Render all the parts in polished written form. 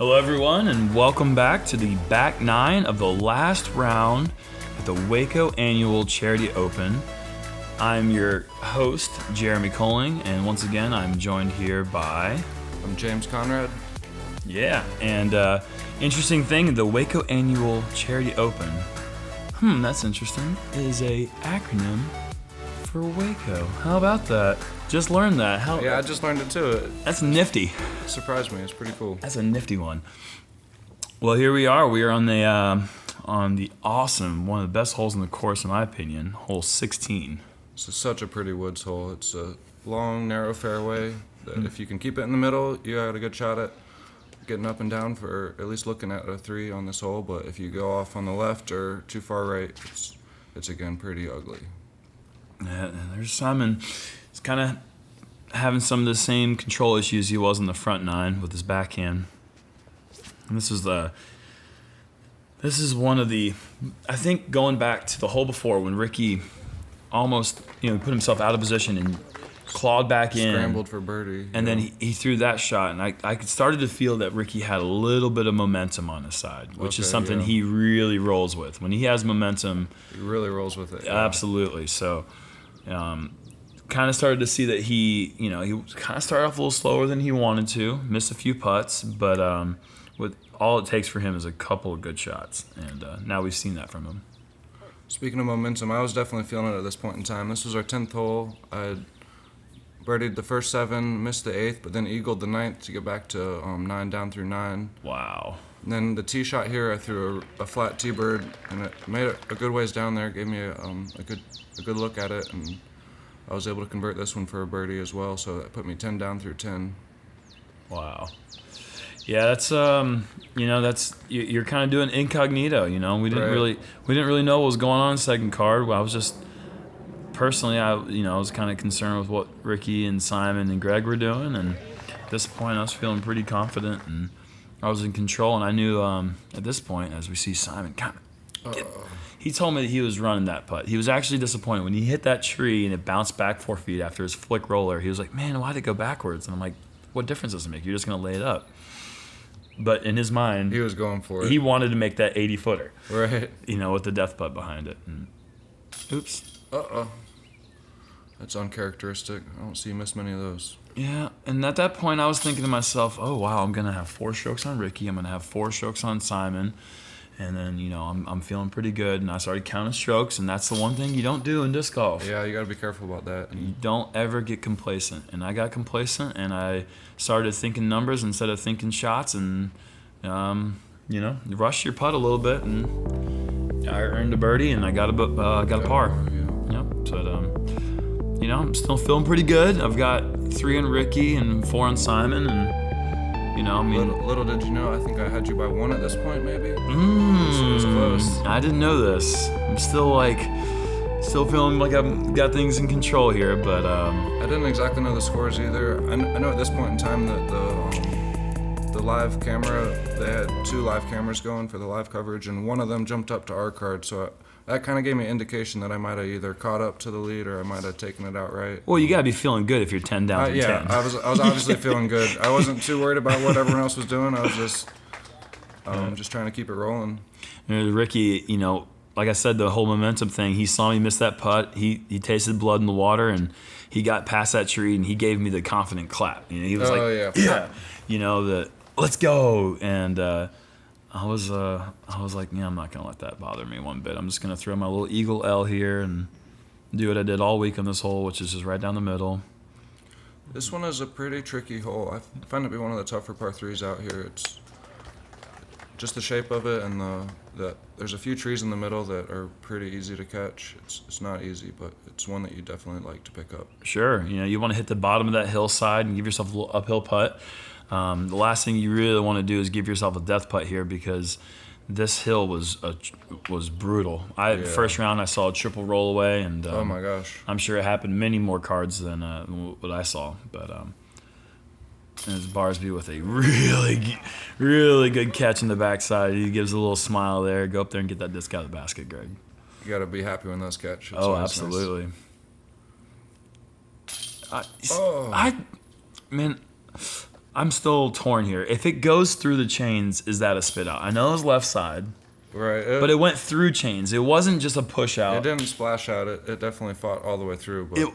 Hello everyone, and welcome back to the back nine of the last round at the Waco Annual Charity Open. I'm your host, Jeremy Koling, and once again I'm joined here by... I'm James Conrad. Yeah, and interesting thing, the Waco Annual Charity Open, that's interesting, is a acronym for Waco. How about that? Just learned that. Yeah, I just learned it too. That's nifty. It surprised me. It's pretty cool. That's a nifty one. Well, here we are. We are on the awesome, one of the best holes in the course, in my opinion, hole 16. This is such a pretty woods hole. It's a long, narrow fairway that if you can keep it in the middle, you got a good shot at getting up and down for at least looking at a 3 on this hole. But if you go off on the left or too far right, it's again pretty ugly. Yeah, there's Simon. He's kind of having some of the same control issues he was in the front nine with his backhand. And this is one of the, I think going back to the hole before when Ricky almost, put himself out of position and clawed back in. Scrambled for birdie. And then he threw that shot, and I started to feel that Ricky had a little bit of momentum on his side, which is something he really rolls with. When he has momentum, he really rolls with it. Absolutely. So, kind of started to see that he kind of started off a little slower than he wanted to, missed a few putts, but with all it takes for him is a couple of good shots, and now we've seen that from him. Speaking of momentum, I was definitely feeling it at this point in time. This was our 10th hole. I had birdied the first 7, missed the 8th, but then eagled the 9th to get back to 9 down through 9. Wow. And then the tee shot here, I threw a flat T-bird, and it made it a good ways down there, gave me a good look at it, and I was able to convert this one for a birdie as well, so that put me 10 down through 10. Wow. Yeah, that's you're kind of doing incognito. We didn't really know what was going on in the second card. Well, I was just personally, I was kind of concerned with what Ricky and Simon and Greg were doing, and at this point, I was feeling pretty confident and I was in control. And I knew at this point, as we see Simon kind of he told me that he was running that putt. He was actually disappointed when he hit that tree and it bounced back 4 feet after his flick roller. He was like, "Man, why'd it go backwards?" And I'm like, "What difference does it make? You're just gonna lay it up." But in his mind, he was going for it. He wanted to make that 80-footer, right? With the death putt behind it. And, oops. That's uncharacteristic. I don't see you miss many of those. Yeah, and at that point, I was thinking to myself, "Oh wow, I'm gonna have 4 strokes on Ricky. I'm gonna have 4 strokes on Simon." And then, I'm feeling pretty good, and I started counting strokes, and that's the one thing you don't do in disc golf. Yeah, you got to be careful about that. You don't ever get complacent, and I got complacent, and I started thinking numbers instead of thinking shots, and, rush your putt a little bit, and I earned a birdie, and I got a par. Yeah. Yep. So, I'm still feeling pretty good. I've got 3 on Ricky and 4 on Simon, and little did you know, I think I had you by 1 at this point, maybe. So it was close. I didn't know this. I'm still feeling like I've got things in control here, but I didn't exactly know the scores either. I know at this point in time that the live camera, they had 2 live cameras going for the live coverage, and one of them jumped up to our card, so that kind of gave me an indication that I might have either caught up to the lead or I might have taken it outright. Well, you gotta be feeling good if you're 10 down to 10. Yeah, I was obviously feeling good. I wasn't too worried about what everyone else was doing. I was just trying to keep it rolling. Ricky, like I said, the whole momentum thing. He saw me miss that putt. He tasted blood in the water, and he got past that tree, and he gave me the confident clap. He was the let's go, and. I was like, yeah, I'm not gonna let that bother me one bit. I'm just gonna throw my little eagle L here and do what I did all week on this hole, which is just right down the middle. This one is a pretty tricky hole. I find it to be one of the tougher par 3s out here. It's just the shape of it, and there's a few trees in the middle that are pretty easy to catch. It's not easy, but it's one that you definitely like to pick up. Sure, you want to hit the bottom of that hillside and give yourself a little uphill putt. The last thing you really want to do is give yourself a death putt here, because this hill was brutal. First round I saw a triple roll away, and oh my gosh, I'm sure it happened many more cards than what I saw. But it's Barsby with a really, really good catch in the backside. He gives a little smile there. Go up there and get that disc out of the basket, Greg. You got to be happy when those catch. Oh, absolutely. Nice. Man, I'm still torn here. If it goes through the chains, is that a spit out? I know it was left side. Right. But it went through chains. It wasn't just a push out. It didn't splash out. It definitely fought all the way through. But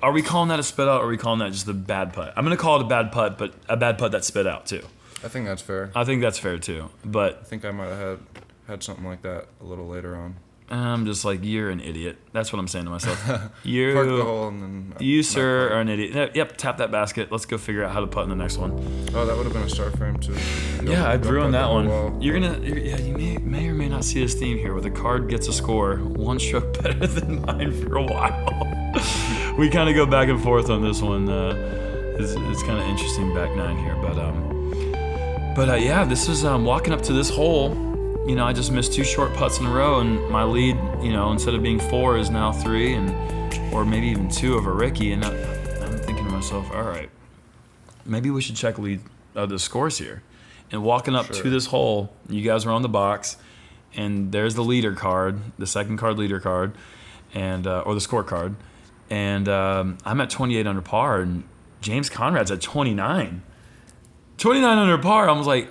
Are we calling that a spit out, or are we calling that just a bad putt? I'm going to call it a bad putt, but a bad putt that spit out too. I think that's fair. I think that's fair too. But I think I might have had something like that a little later on. I'm just like, you're an idiot. That's what I'm saying to myself. Park the hole and then... You, sir, are an idiot. Yep, tap that basket. Let's go figure out how to putt in the next one. Oh, that would have been a star frame, too. Yeah, I'd ruined that one. Wall. You may or may not see this theme here, where the card gets a score one stroke better than mine for a while. We kind of go back and forth on this one. It's kind of interesting back nine here. But yeah, this is walking up to this hole. You know, I just missed 2 short putts in a row, and my lead, you know, instead of being 4 is now 3, or maybe even 2 over Ricky. And I'm thinking to myself, all right, maybe we should check the scores here. And walking up to this hole, you guys were on the box, and there's the leader card, the second card leader card, and or the scorecard, and I'm at 28 under par, and James Conrad's at 29. 29 under par. I was like,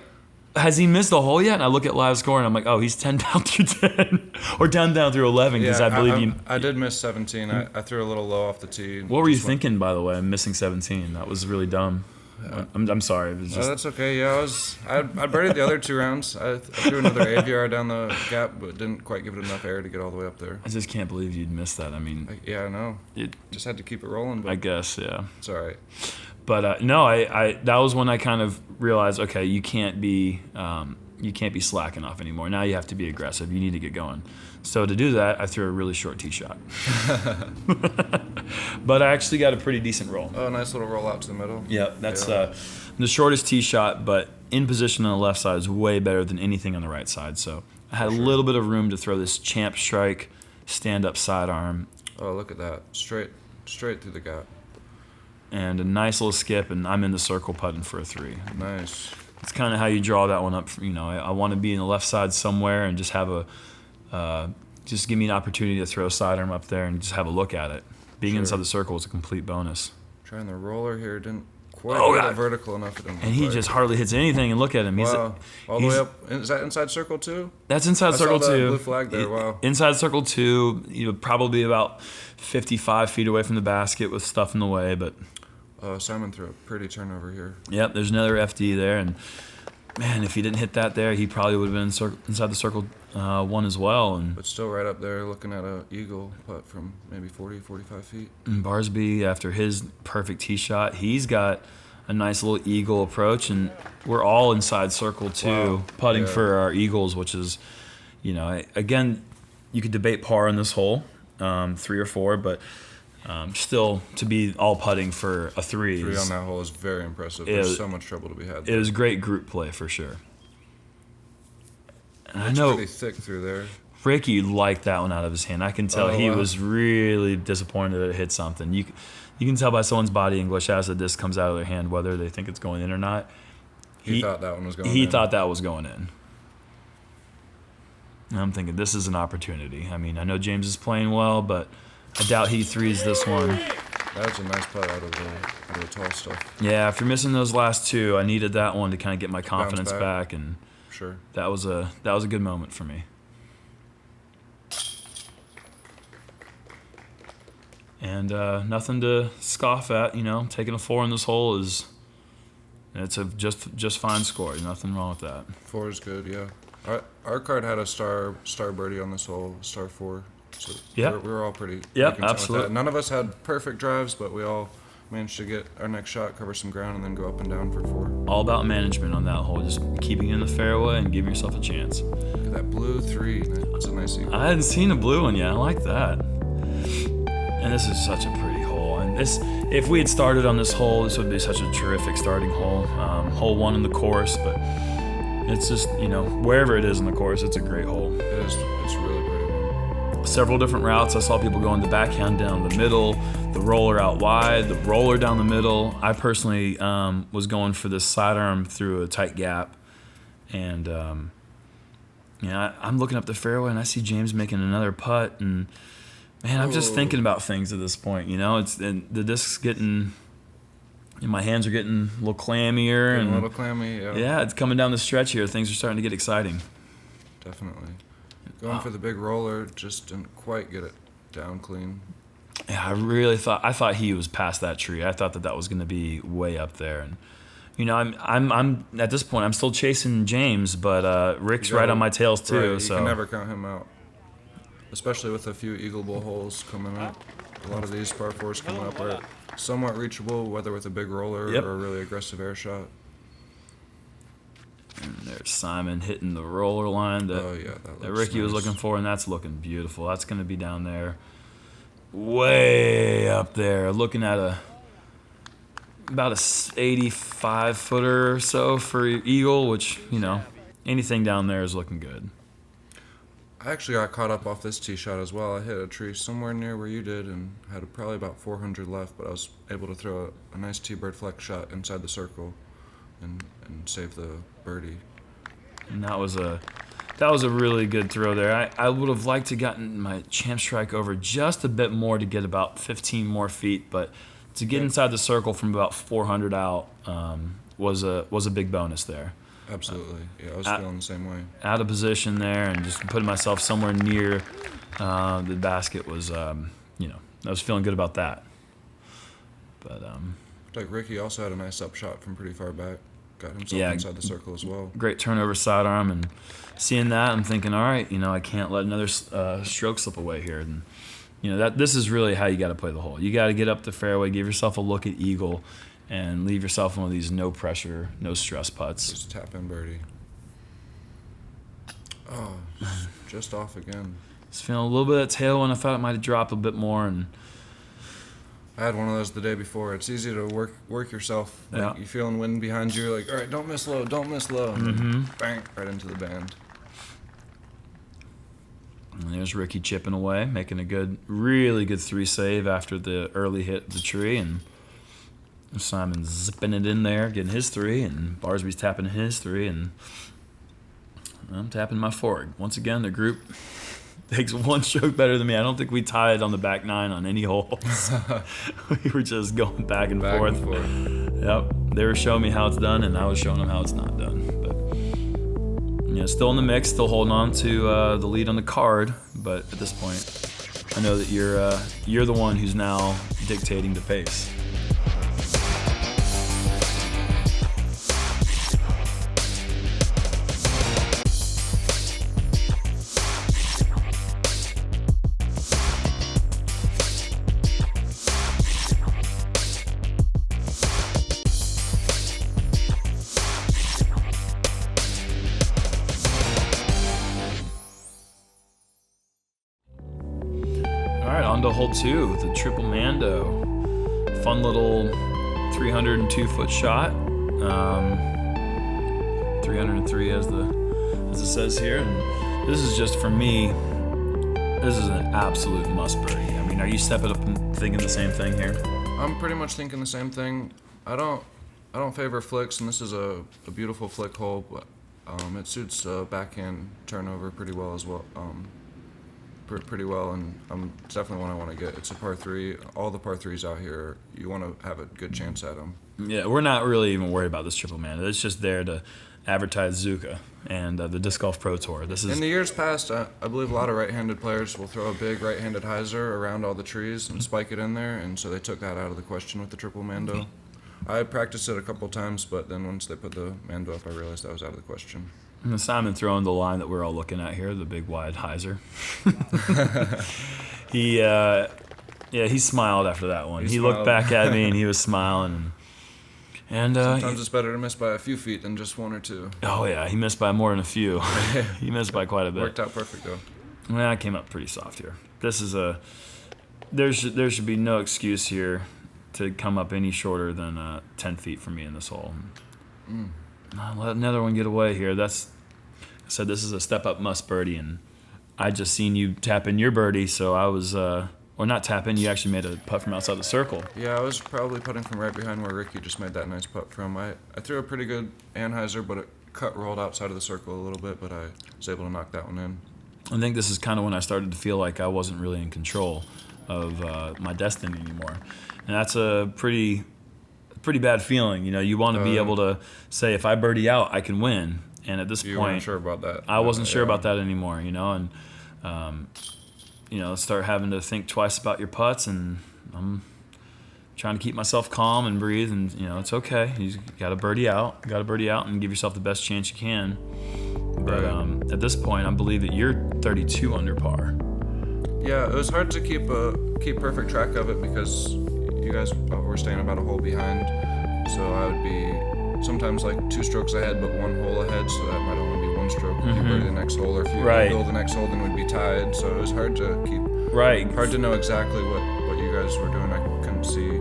has he missed the hole yet? And I look at live score and I'm like, oh, he's 10 down through 10, or down through 11, because I believe I did miss 17. I threw a little low off the tee. What were you thinking, by the way? I'm missing 17. That was really dumb. I'm sorry. It was just... that's okay. Yeah, I birdied the other 2 rounds. I threw another AVR down the gap, but didn't quite give it enough air to get all the way up there. I just can't believe you'd missed that. I mean, yeah, I know. Just had to keep it rolling. But I guess, yeah. It's all right. But no, I that was when I kind of realized, okay, you can't be slacking off anymore. Now you have to be aggressive. You need to get going. So to do that, I threw a really short tee shot. But I actually got a pretty decent roll. Oh, nice little roll out to the middle. Yeah, that's the shortest tee shot, but in position on the left side is way better than anything on the right side. So I had a little bit of room to throw this champ strike, stand-up sidearm. Oh, look at that. Straight through the gap. And a nice little skip, and I'm in the circle putting for a 3. Nice. It's kind of how you draw that one up. You know, I want to be in the left side somewhere and just have just give me an opportunity to throw a sidearm up there and just have a look at it. Being inside the circle is a complete bonus. Trying the roller here, didn't quite get it vertical enough. And he just hardly hits anything, and look at him. Wow. All the way up. Is that inside circle 2? That's inside circle 2. I saw that blue flag there, wow. Inside circle 2, you know, probably about 55 feet away from the basket with stuff in the way, but... Simon threw a pretty turnover here. Yep, there's another FD there, and man, if he didn't hit that there, he probably would have been inside the circle 1 as well. But still right up there, looking at a eagle putt from maybe 40, 45 feet. And Barsby, after his perfect tee shot, he's got a nice little eagle approach, and we're all inside circle 2, putting for our eagles, which is, you know, again, you could debate par on this hole, 3 or 4, but... still, to be all putting for a 3 on that hole is very impressive. There's so much trouble to be had there. It was great group play for sure. And I know pretty thick through there. Ricky liked that one out of his hand. I can tell he was really disappointed that it hit something. You can tell by someone's body English as the disc comes out of their hand whether they think it's going in or not. He thought that one was going in. He thought that was going in. And I'm thinking, this is an opportunity. I mean, I know James is playing well, but I doubt he threes this one. That was a nice putt out of the tall stuff. Yeah, after missing those last 2, I needed that one to kind of get my confidence back, and sure, that was a good moment for me. And nothing to scoff at, you know. Taking a 4 in this hole it's a just fine score. Nothing wrong with that. 4 is good, yeah. Our card had a star birdie on this hole, star 4. So we were all pretty absolutely. None of us had perfect drives, but we all managed to get our next shot, cover some ground, and then go up and down for 4. All about management on that hole, just keeping it in the fairway and giving yourself a chance. Look at that blue 3. That's a nice eagle. I hadn't seen a blue one yet. I like that. And this is such a pretty hole. And if we had started on this hole, this would be such a terrific starting hole. Hole 1 in the course, but it's just, you know, wherever it is in the course, it's a great hole. It is. It's really pretty. Several different routes. I saw people going the backhand down the middle, the roller out wide, the roller down the middle. I personally was going for this sidearm through a tight gap. And, I'm looking up the fairway, and I see James making another putt. And, man, I'm just thinking about things at this point. You know, the disc's getting And my hands are getting a little clammier. A little clammy, yeah. Yeah, it's coming down the stretch here. Things are starting to get exciting. Definitely. Going for the big roller, just didn't quite get it down clean. Yeah, I thought he was past that tree. I thought that was going to be way up there. And you know, I'm at this point I'm still chasing James, but Rick's right on my tails too. Right, you so can never count him out, especially with a few eagle bowl holes coming up. A lot of these par fours coming up are somewhat reachable, whether with a big roller or a really aggressive air shot. And there's Simon hitting the roller line that Ricky was looking for, and that's looking beautiful. That's going to be down there, way up there, looking at about a 85-footer or so for eagle, which, you know, anything down there is looking good. I actually got caught up off this tee shot as well. I hit a tree somewhere near where you did and had probably about 400 left, but I was able to throw a nice T-bird flex shot inside the circle and save the birdie. And that was a really good throw there. I would have liked to gotten my champ strike over just a bit more to get about 15 more feet, but to get inside the circle from about 400 out was a big bonus there. Absolutely. Yeah, I was feeling the same way. Out of position there and just putting myself somewhere near the basket was, you know, I was feeling good about that. But like Ricky also had a nice up shot from pretty far back. Got himself inside the circle as well. Great turnover sidearm, and seeing that, I'm thinking, all right, you know, I can't let another stroke slip away here. And you know, this is really how you got to play the hole. You got to get up the fairway, give yourself a look at eagle, and leave yourself one of these no pressure, no stress putts. Just tap in birdie. Oh, just off again. Just feeling a little bit of tailwind. I thought it might have dropped a bit more, and I had one of those the day before. It's easy to work yourself. Like you feeling wind behind you, like, all right, don't miss low, don't miss low. And then bang, right into the band. And there's Ricky chipping away, making a really good 3 save after the early hit of the tree, and Simon zipping it in there, getting his 3, and Barsby's tapping his 3, and I'm tapping my 4. Once again, the group takes one stroke better than me. I don't think we tied on the back 9 on any holes. We were just going back and forth. Yep. They were showing me how it's done, and I was showing them how it's not done. But you know, still in the mix, still holding on to the lead on the card. But at this point, I know that you're the one who's now dictating the pace. To hole 2, the triple mando. Fun little 302-foot shot. 303 as it says here. And this is just, for me, this is an absolute must birdie. I mean, are you stepping up and thinking the same thing here? I'm pretty much thinking the same thing. I don't favor flicks, and this is a beautiful flick hole, but it suits backhand turnover pretty well as well. Pretty well, and it's definitely one I want to get. It's a par 3. All the par 3s out here, you want to have a good chance at them. Yeah, we're not really even worried about this triple mando. It's just there to advertise Zuka and the Disc Golf Pro Tour. This is in the years past, I believe a lot of right-handed players will throw a big right-handed hyzer around all the trees and spike it in there, and so they took that out of the question with the triple mando. I practiced it a couple times, but then once they put the mando up, I realized that was out of the question. And Simon throwing the line that we're all looking at here, the big wide hyzer. He smiled after that one. He looked back at me and he was smiling. And sometimes it's better to miss by a few feet than just 1 or 2. Oh yeah, he missed by more than a few. He missed by quite a bit. Worked out perfect though. Well, I came up pretty soft here. This is there should be no excuse here to come up any shorter than 10 feet from me in this hole. Let another one get away here. I said this is a step-up must birdie, and I just seen you tap in your birdie, so I was, or not tap in, you actually made a putt from outside the circle. Yeah, I was probably putting from right behind where Ricky just made that nice putt from. I threw a pretty good anhyzer, but it rolled outside of the circle a little bit, but I was able to knock that one in. I think this is kind of when I started to feel like I wasn't really in control of my destiny anymore. And that's a pretty pretty bad feeling. You know, you want to be able to say, if I birdie out, I can win. And at this you point, weren't sure about that. I wasn't sure about that anymore. You know, and you know, start having to think twice about your putts, and I'm trying to keep myself calm and breathe, and you know, it's okay. You got to birdie out, and give yourself the best chance you can. But at this point, I believe that you're 32 under par. Yeah, it was hard to keep perfect track of it because you guys were staying about a hole behind, so I would be sometimes like 2 strokes ahead, but 1 hole ahead, so that might only be 1 stroke. If you birdie the next hole, or if you build the next hole, then we'd be tied. So it was hard to keep. Hard to know exactly what you guys were doing. I couldn't see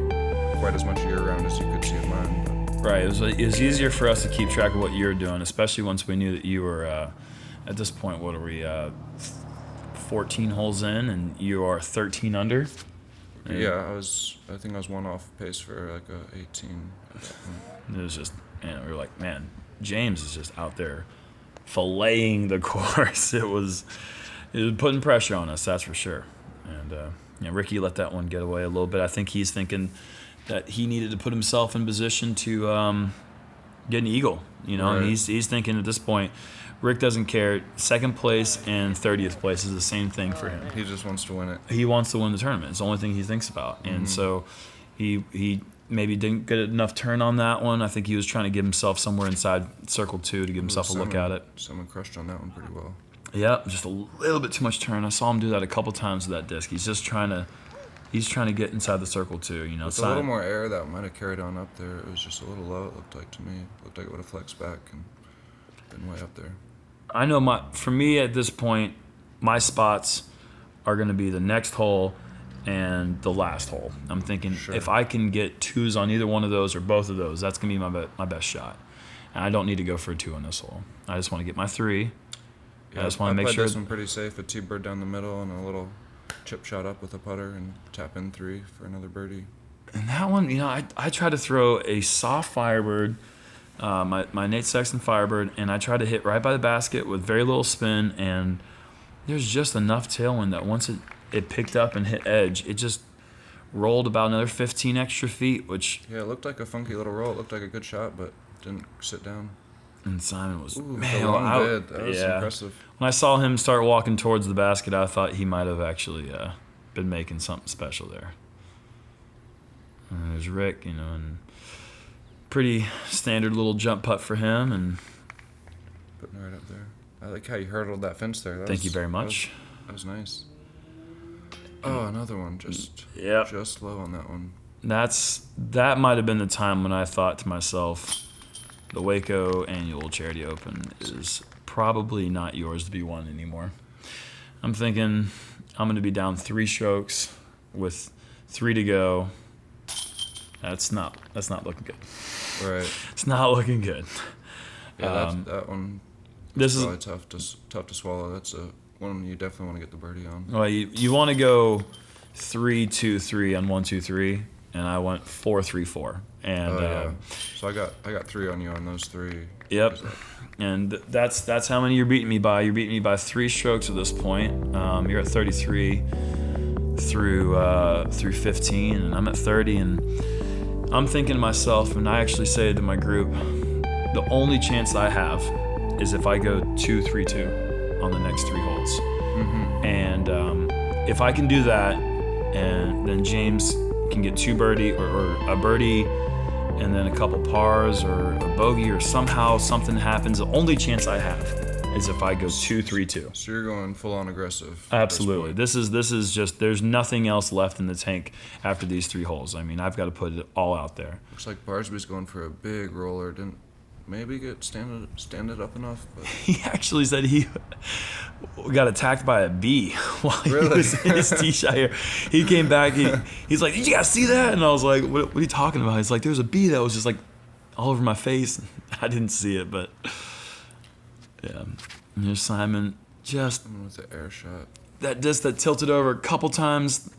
quite as much of your round as you could see of mine. But. Right. It was easier for us to keep track of what you were doing, especially once we knew that you were at this point. What are we? 14 holes in, and you are 13 under. Yeah, I think I was 1 off pace for like a 18. It was just, we were like, man, James is just out there filleting the course. It was putting pressure on us, that's for sure. And Ricky let that one get away a little bit. I think he's thinking that he needed to put himself in position to get an eagle. You know, and he's thinking at this point, Rick doesn't care. 2nd place and 30th place is the same thing for him. He just wants to win it. He wants to win the tournament. It's the only thing he thinks about. And so he maybe didn't get enough turn on that one. I think he was trying to give himself somewhere inside circle 2 to give himself a look at it. Someone crushed on that one pretty well. Yeah, just a little bit too much turn. I saw him do that a couple times with that disc. He's just trying to get inside the circle 2. You know, with a little more air, that might have carried on up there. It was just a little low. It looked like to me. It looked like it would have flexed back and been way up there. I know for me at this point, my spots are going to be the next hole and the last hole. I'm thinking if I can get 2s on either one of those or both of those, that's going to be my best shot. And I don't need to go for a 2 on this hole. I just want to get my 3. Yeah, I just want to make sure. I played this one pretty safe. A T-bird down the middle and a little chip shot up with a putter and tap in 3 for another birdie. And that one, you know, I tried to throw a soft Firebird, my Nate Sexton Firebird, and I tried to hit right by the basket with very little spin, and there's just enough tailwind that once it picked up and hit edge, it just rolled about another 15 extra feet, which... Yeah, it looked like a funky little roll. It looked like a good shot, but didn't sit down. And Simon was... man, the long bid. That was impressive. When I saw him start walking towards the basket, I thought he might have actually been making something special there. And there's Rick, you know, and pretty standard little jump putt for him, and putting it right up there. I like how you hurdled that fence there. Thank you very much. That was nice. Oh, another one, just low on that one. That might have been the time when I thought to myself, the Waco Annual Charity Open is probably not yours to be won anymore. I'm thinking I'm going to be down 3 strokes with 3 to go. That's not looking good. Right. It's not looking good. Yeah, that one. This is probably tough to swallow. That's one you definitely want to get the birdie on. Well, you want to go 3-2-3 on 1-2-3, and I went 4-3-4, and so I got 3 on you on those 3. Yep, and that's how many you're beating me by. You're beating me by 3 strokes at this point. You're at 33 through 15, and I'm at 30, and I'm thinking to myself, and I actually say to my group, the only chance I have is if I go 2-3-2 on the next 3 holes. And if I can do that, and then James can get 2 birdie or a birdie and then a couple pars or a bogey or somehow something happens, the only chance I have is if I go 2-3-2. So you're going full on aggressive. Absolutely. This is just, there's nothing else left in the tank after these 3 holes. I mean, I've got to put it all out there. Looks like Barsby's going for a big roller. Didn't maybe get stand it up enough, but he actually said he got attacked by a bee while he was in his tee shot here. He came back, he's like, "Did you guys see that?" And I was like, what are you talking about? He's like, "There's a bee that was just like all over my face." I didn't see it, but yeah. And here's Simon, just with the air shot. That disc that tilted over a couple times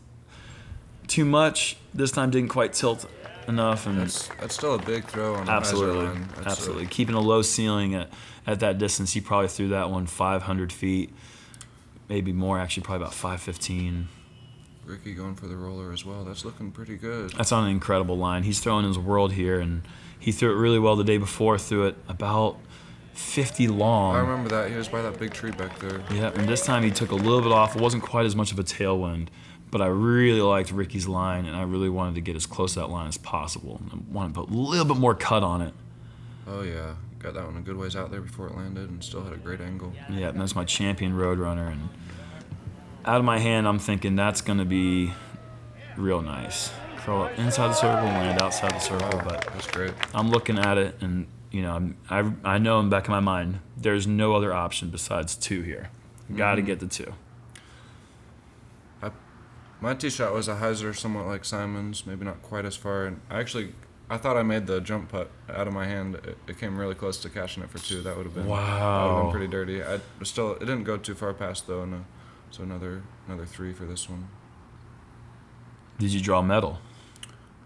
too much. This time didn't quite tilt enough, and that's still a big throw on absolutely, the line. absolutely. Keeping a low ceiling at that distance, he probably threw that one 500 feet, maybe more. Actually, probably about 515. Ricky going for the roller as well. That's looking pretty good. That's on an incredible line. He's throwing his world here, and he threw it really well the day before. Threw it about 50 long. I remember that. He was by that big tree back there. Yeah, and this time he took a little bit off. It wasn't quite as much of a tailwind, but I really liked Ricky's line, and I really wanted to get as close to that line as possible. I wanted to put a little bit more cut on it. Oh, yeah. Got that one a good ways out there before it landed and still had a great angle. Yeah, and that's my champion Roadrunner, and out of my hand, I'm thinking that's going to be real nice. Curl up inside the circle and land outside the circle, but That's great. I'm looking at it, and I know in the back of my mind, there's no other option besides 2 here. Got to get the 2. My tee shot was a hyzer, somewhat like Simon's, maybe not quite as far. And I thought I made the jump putt out of my hand. It came really close to cashing it for 2. That would have been pretty dirty. It didn't go too far past though. So another 3 for this one. Did you draw metal?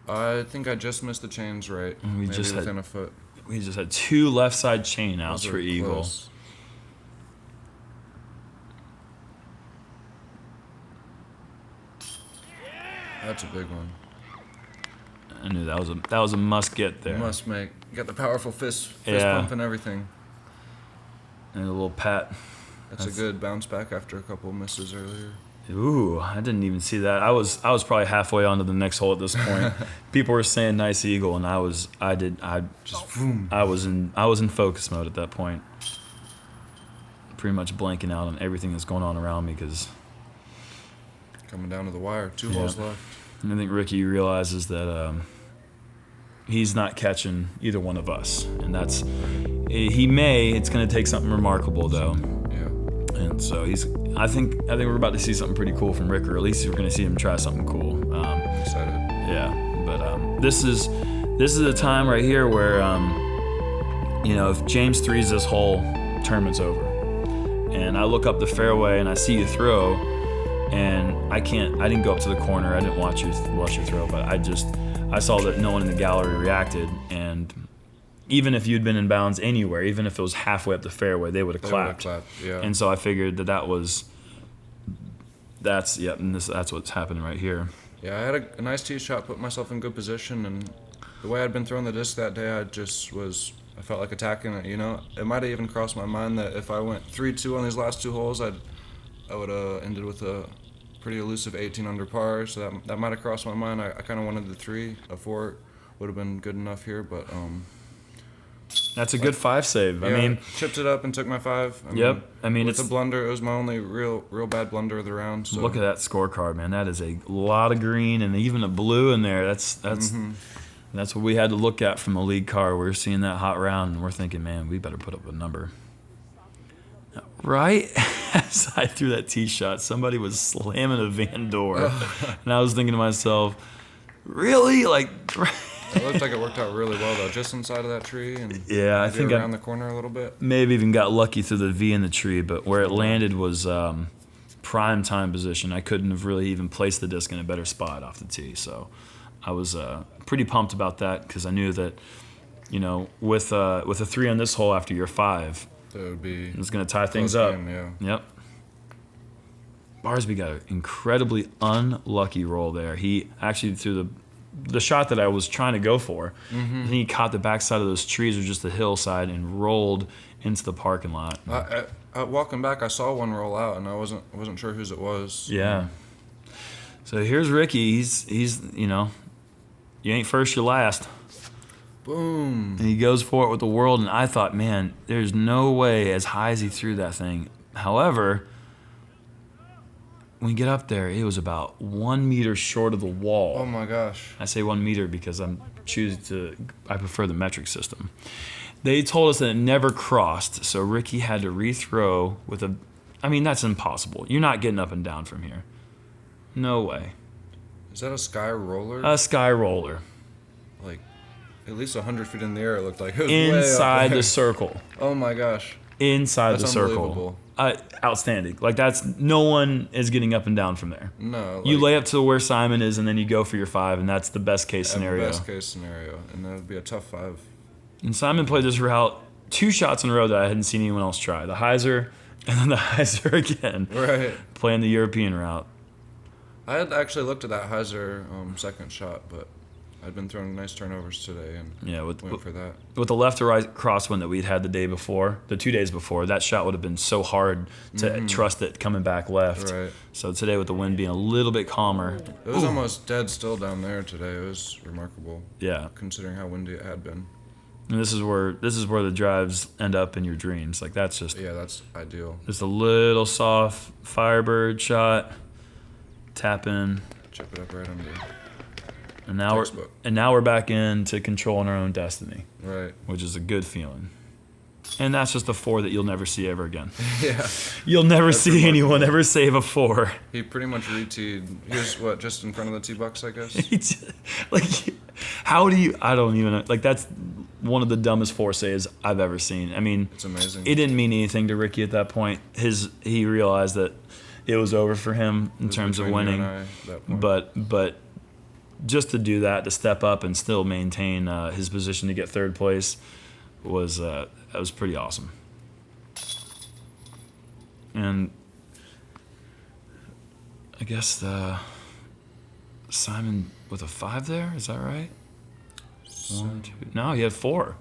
I think I just missed the chains right. We maybe just within a foot. We just had 2 left side chain outs Those for are eagle. close. That's a big one. I knew that was a must get there. Must make. Got the powerful fist Yeah. pump and everything. And a little pat. That's a good bounce back after a couple misses earlier. Ooh, I didn't even see that. I was probably halfway onto the next hole at this point. People were saying nice eagle, and I was in focus mode at that point. Pretty much blanking out on everything that's going on around me because Coming down to the wire. 2 holes left. I think Ricky realizes that he's not catching either one of us, and it's going to take something remarkable though. Yeah. And so I think we're about to see something pretty cool from Rick, or at least we're going to see him try something cool. Excited. Yeah, but this is a time right here where if James threes this hole, tournament's over. And I look up the fairway and I see you throw, and I didn't go up to the corner. I didn't watch your throw, but I saw that no one in the gallery reacted, and even if you'd been in bounds anywhere, even if it was halfway up the fairway, they would have clapped. Yeah. And so I figured that's what's happening right here. Yeah, I had a nice tee shot, put myself in good position, and the way I'd been throwing the disc that day, I felt like attacking it, It might have even crossed my mind that if I went 3-2 on these last 2 holes, I would have ended with a pretty elusive 18 under par, so that might have crossed my mind. I kind of wanted the 3. A 4 would have been good enough here, but that's a good 5 save. Yeah, I mean, chipped it up and took my 5. With a blunder, it was my only real bad blunder of the round. So. Look at that scorecard, man. That is a lot of green and even a blue in there. That's what we had to look at from the league card. We're seeing that hot round, and we're thinking, man, we better put up a number. Right as I threw that tee shot, somebody was slamming a van door, and I was thinking to myself, really? Like. It looked like it worked out really well though, just inside of that tree, and yeah, I think around the corner a little bit. Maybe even got lucky through the V in the tree, but where it landed was prime time position. I couldn't have really even placed the disc in a better spot off the tee, so I was pretty pumped about that because I knew that, with a 3 on this hole after your 5, it was going to tie things up. Game, yeah. Yep. Barsby got an incredibly unlucky roll there. He actually threw the shot that I was trying to go for. Mm-hmm. And he caught the backside of those trees or just the hillside and rolled into the parking lot. Walking back, I saw one roll out, and I wasn't sure whose it was. Yeah. So here's Ricky. He's you ain't first, you're last. Boom. And he goes for it with the world, and I thought, man, there's no way as high as he threw that thing. However, when you get up there, it was about 1 meter short of the wall. Oh my gosh. I say 1 meter because I prefer the metric system. They told us that it never crossed, so Ricky had to rethrow with that's impossible. You're not getting up and down from here. No way. Is that a sky roller? A sky roller. Like, at least 100 feet in the air, it looked like. It was inside way up there. the circle. Oh my gosh. Inside That's the circle. Unbelievable. Outstanding. Like, no one is getting up and down from there. No. You lay up to where Simon is, and then you go for your 5, and that's the best case scenario. Best case scenario, and that would be a tough 5. And Simon played this route 2 shots in a row that I hadn't seen anyone else try. The hyzer, and then the hyzer again. Right. Playing the European route. I had actually looked at that hyzer second shot, but I'd been throwing nice turnovers today and went for that. With the left to right crosswind that we'd had the 2 days before, that shot would have been so hard to trust it coming back left. Right. So today with the wind being a little bit calmer. It was almost dead still down there today. It was remarkable. Yeah. Considering how windy it had been. And this is where the drives end up in your dreams. Like that's ideal. Just a little soft Firebird shot, tap in. Chip it up right under. And now we're back into controlling our own destiny. Right. Which is a good feeling. And that's just a 4 that you'll never see ever again. Yeah. You'll never see anyone ever save a 4. He pretty much re-teed. He was just in front of the tee box, I guess. Like, how do you? I don't even know. Like that's one of the dumbest 4 saves I've ever seen. I mean, it's amazing. It didn't mean anything to Ricky at that point. He realized that it was over for him in terms of winning. But just to do that, to step up and still maintain his position to get third place was pretty awesome. And I guess Simon with a 5 there, is that right? 1, 2. No, he had 4.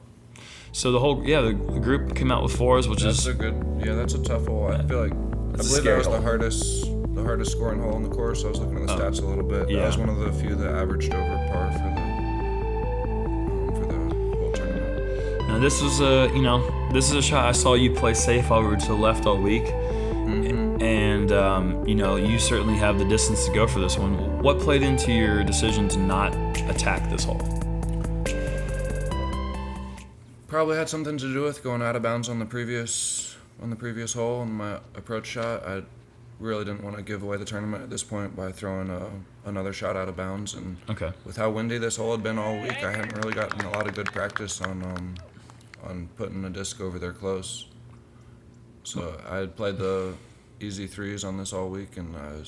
So the group came out with 4s, which is that's a tough hole. I feel like I believe that was the hardest scoring hole in the course. I was looking at the stats a little bit. Yeah. That was one of the few that averaged over par for the whole tournament. Now this is a shot I saw you play safe over to the left all week, and you certainly have the distance to go for this one. What played into your decision to not attack this hole? Probably had something to do with going out of bounds on the previous hole on my approach shot. I really didn't want to give away the tournament at this point by throwing another shot out of bounds. And with how windy this hole had been all week, I hadn't really gotten a lot of good practice on putting a disc over there close. So I had played the easy 3s on this all week, and I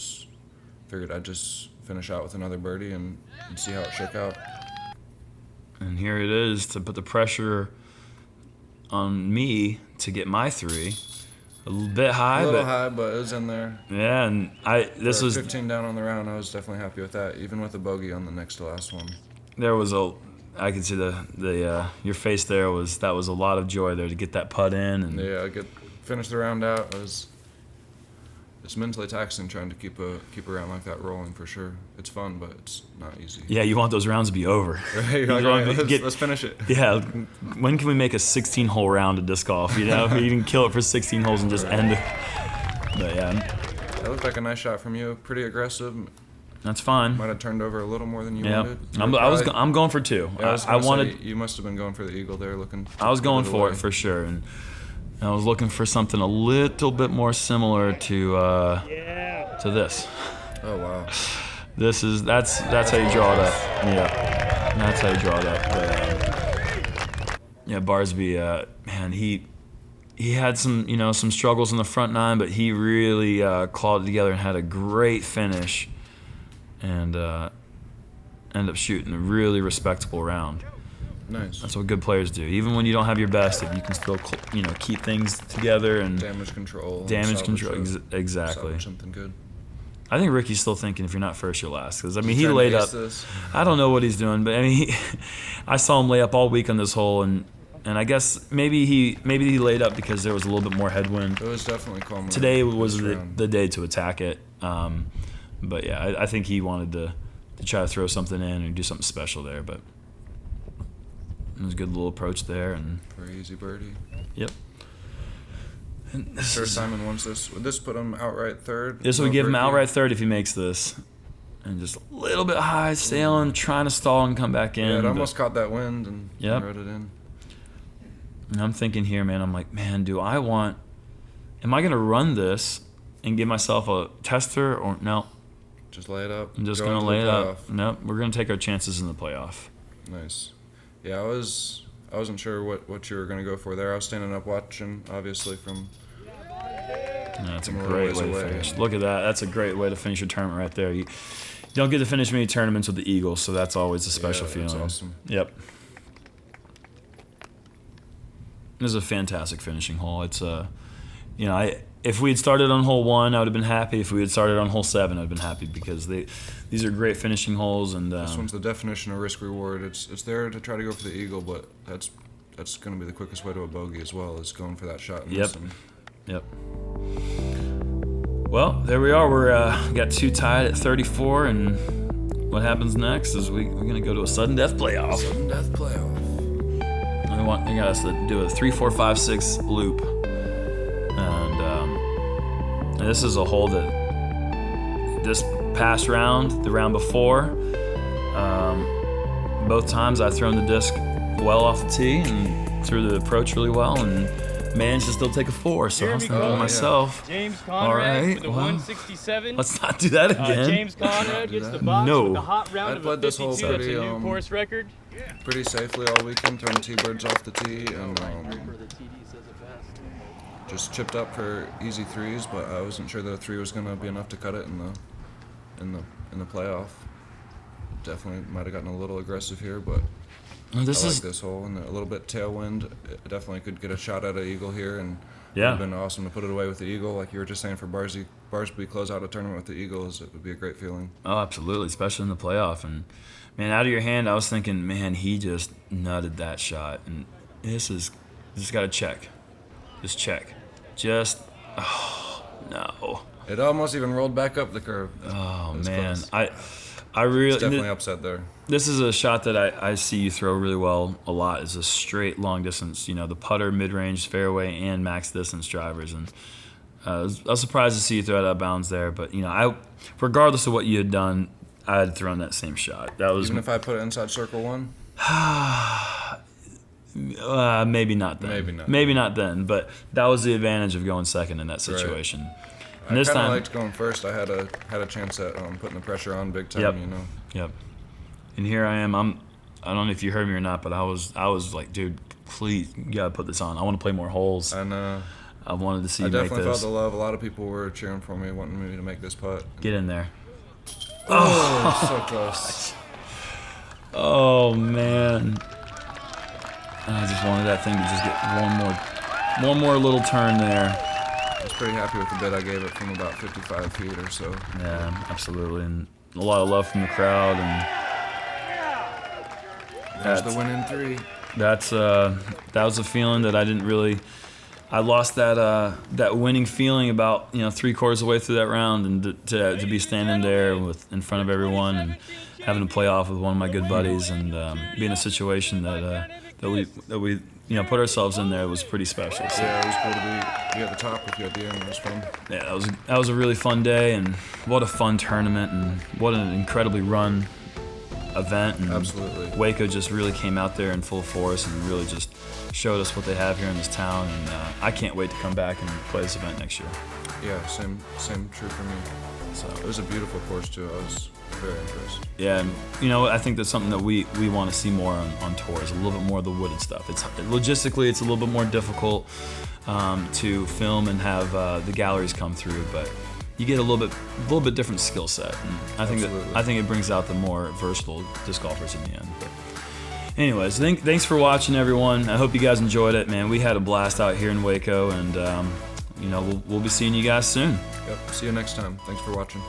figured I'd just finish out with another birdie and see how it shook out. And here it is to put the pressure on me to get my 3. A little bit high, but it was in there. Yeah, and this was 15 down on the round. I was definitely happy with that, even with a bogey on the next to last one. There was I could see your face there that was a lot of joy there to get that putt in. And finish the round out. It's mentally taxing trying to keep a round like that rolling for sure. It's fun, but it's not easy. Yeah, you want those rounds to be over. Right, let's finish it. Yeah, when can we make a 16-hole round of disc golf? You can kill it for 16 holes and just end it. But yeah, that looked like a nice shot from you. Pretty aggressive. That's fine. Might have turned over a little more than you wanted. I'm going for 2. Yeah, I wanted. You must have been going for the eagle there, looking. I was going for it for sure, and I was looking for something a little bit more similar to this. Oh wow. That's how you draw it up. Yeah, that's how you draw it up. But, Barsby, man, he had some struggles in the front 9, but he really clawed it together and had a great finish, and ended up shooting a really respectable round. Nice. That's what good players do. Even when you don't have your best, if you can still keep things together and damage control. Exactly. Something good. I think Ricky's still thinking if you're not first, you're last. Because he laid up. I don't know what he's doing, but I saw him lay up all week on this hole, and I guess maybe he laid up because there was a little bit more headwind. It was definitely calmer. Today was the day to attack it. But yeah, I think he wanted to try to throw something in and do something special there, but. It was a good little approach there, and very easy birdie. Yep. And Simon wants this. Would this put him outright third? This would give him outright third if he makes this, and just a little bit high, sailing, trying to stall and come back in. Yeah, it almost caught that wind and rode it in. And I'm thinking here, man. I'm like, man, am I gonna run this and give myself a tester or no? Just lay it up. I'm just gonna lay it up. Nope, we're gonna take our chances in the playoff. Nice. Yeah, I wasn't sure what you were going to go for there. I was standing up watching, obviously, from. That's a great way to finish. Look at that. That's a great way to finish your tournament right there. You don't get to finish many tournaments with the Eagles, so that's always a special feeling. That's awesome. Yep. This is a fantastic finishing hole. It's if we had started on hole 1, I would have been happy. If we had started on hole 7, I would have been happy because these are great finishing holes. And this one's the definition of risk reward. It's there to try to go for the eagle, but that's going to be the quickest way to a bogey as well, is going for that shot. And missing. Yep. Well, there we are. We're got 2 tied at 34, and what happens next is we're gonna go to a sudden death playoff. Sudden death playoff. They got us to do a 3, 4, 5, 6 loop, and this is a hole that this past round, the round before, both times I've thrown the disc well off the tee and threw the approach really well and managed to still take a 4. So I was thinking to myself, James Conrad all right, with the 167. Let's not do that again. James Conrad gets the box with the hot round of a played this 52. hole That's a new course record. Pretty safely all weekend, throwing T-birds off the tee, and just chipped up for easy 3s, but I wasn't sure that a 3 was going to be enough to cut it in the playoff. Definitely might have gotten a little aggressive here, but this I like this hole, and a little bit tailwind. It definitely could get a shot at an eagle here, and it would have been awesome to put it away with the eagle. Like you were just saying, for Barsby close out a tournament with the eagles, it would be a great feeling. Oh, absolutely, especially in the playoff. And man, out of your hand, I was thinking, man, he just nutted that shot, and this got to check. Just oh no. It almost even rolled back up the curve. Oh man, close. I really it's definitely upset there. This is a shot that I see you throw really well a lot. Is a straight long distance. The putter, mid range, fairway, and max distance drivers. And I was surprised to see you throw it out of bounds there. But regardless of what you had done, I had thrown that same shot. That was even if I put it inside circle 1. Maybe not then. Maybe not then. But that was the advantage of going second in that situation. Right. And this I kind time of liked going first. I had a chance at putting the pressure on big time. Yep. And here I am. I don't know if you heard me or not, but I was like, dude, please, you gotta put this on. I want to play more holes. And I wanted to see you make this. I definitely felt the love. A lot of people were cheering for me, wanting me to make this putt. Get in there. Oh, so close. Oh man. I just wanted that thing to just get one more little turn there. I was pretty happy with the bid I gave it from about 55 feet or so. Yeah, absolutely, and a lot of love from the crowd, and there's the winning 3. That was a feeling that I didn't really. I lost that winning feeling about 3/4 of the way through that round, and to be standing there in front of everyone and having to play off with one of my good buddies and be in a situation that we put ourselves in there was pretty special. So, yeah, it was cool to be at the top with you at the end. It was fun. Yeah, that was a really fun day, and what a fun tournament, and what an incredibly run event. And absolutely. Waco just really came out there in full force and really just showed us what they have here in this town, and I can't wait to come back and play this event next year. Yeah, same true for me. So it was a beautiful course too. I was very impressed. Yeah, and I think that's something that we want to see more on tours, a little bit more of the wooded stuff. Logistically, it's a little bit more difficult to film and have the galleries come through, but you get a little bit different skill set. And I think it brings out the more versatile disc golfers in the end. But anyways, thanks for watching, everyone. I hope you guys enjoyed it, man. We had a blast out here in Waco, and we'll be seeing you guys soon. Yep. See you next time. Thanks for watching.